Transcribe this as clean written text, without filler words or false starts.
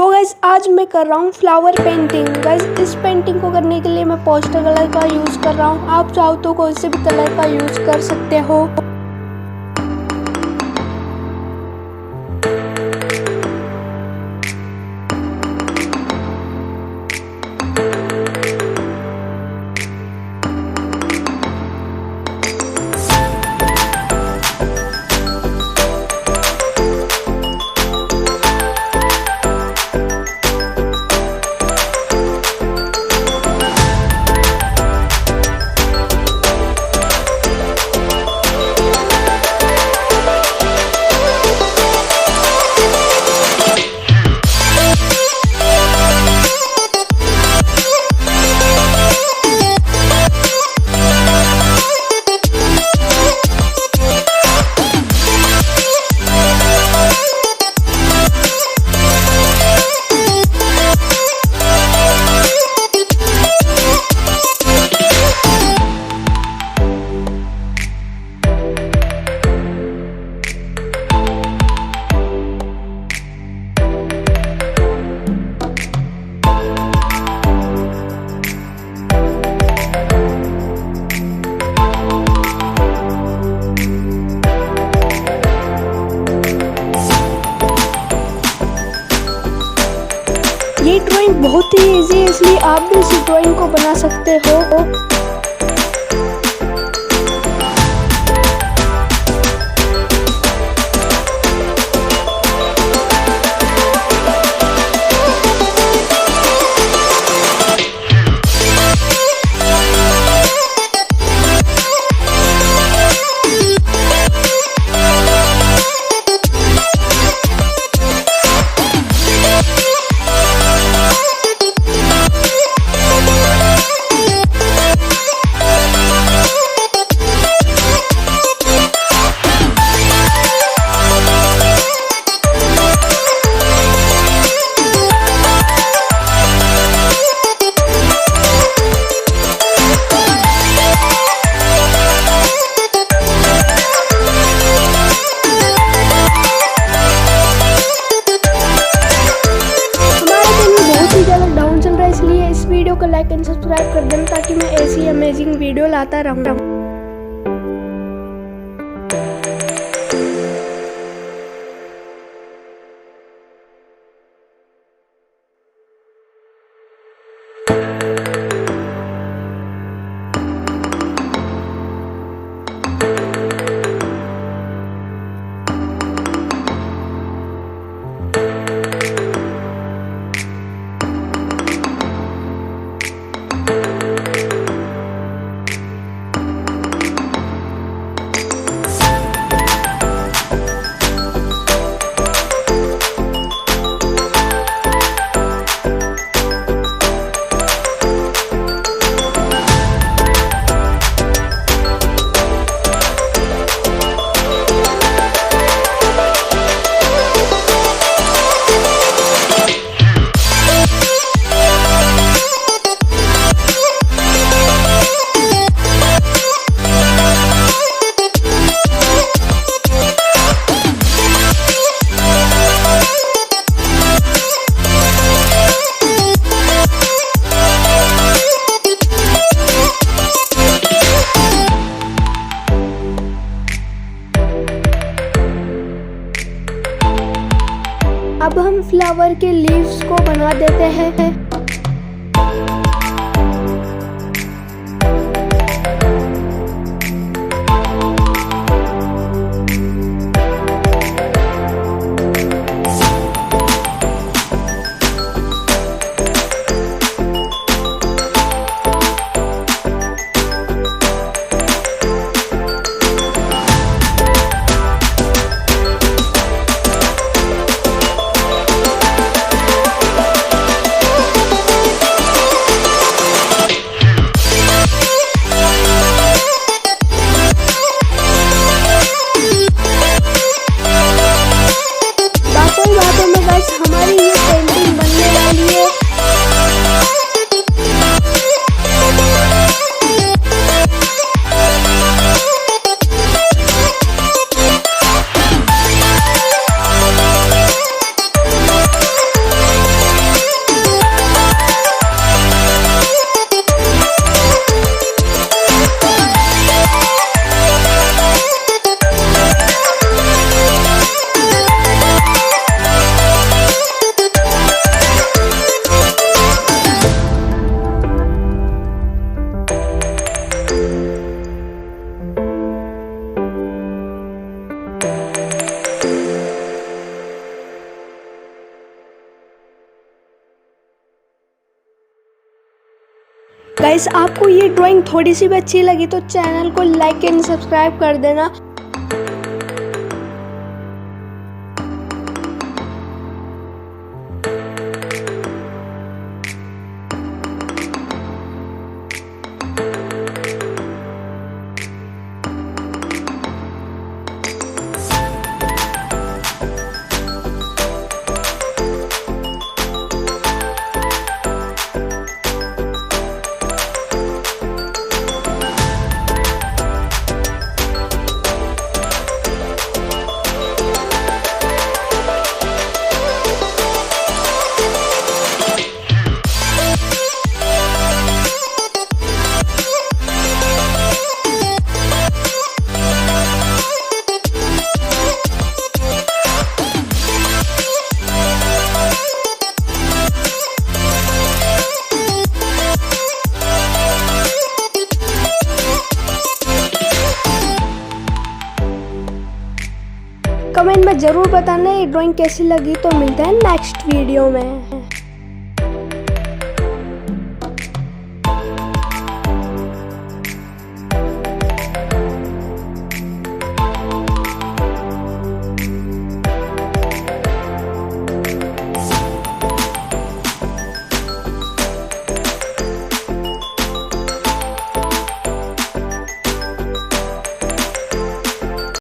तो गाइस आज मैं कर रहा हूँ फ्लावर पेंटिंग। गाइस इस पेंटिंग को करने के लिए मैं पोस्टर कलर का यूज़ कर रहा हूँ। आप चाहो तो कोई से भी कलर का यूज़ कर सकते हो। ये ड्राइंग बहुत ही इजी है, इसलिए आप भी इस ड्राइंग को बना सकते हो। इसलिए इस वीडियो को लाइक एंड सब्सक्राइब कर देना ताकि मैं ऐसी अमेजिंग वीडियो लाता रहूँ। अब हम फ्लावर के लीव्स को बना देते हैं। गाइस आपको ये ड्राइंग थोड़ी सी भी अच्छी लगी तो चैनल को लाइक एंड सब्सक्राइब कर देना। कमेंट में ज़रूर बताना ये ड्राइंग कैसी लगी। तो मिलते हैं नेक्स्ट वीडियो में।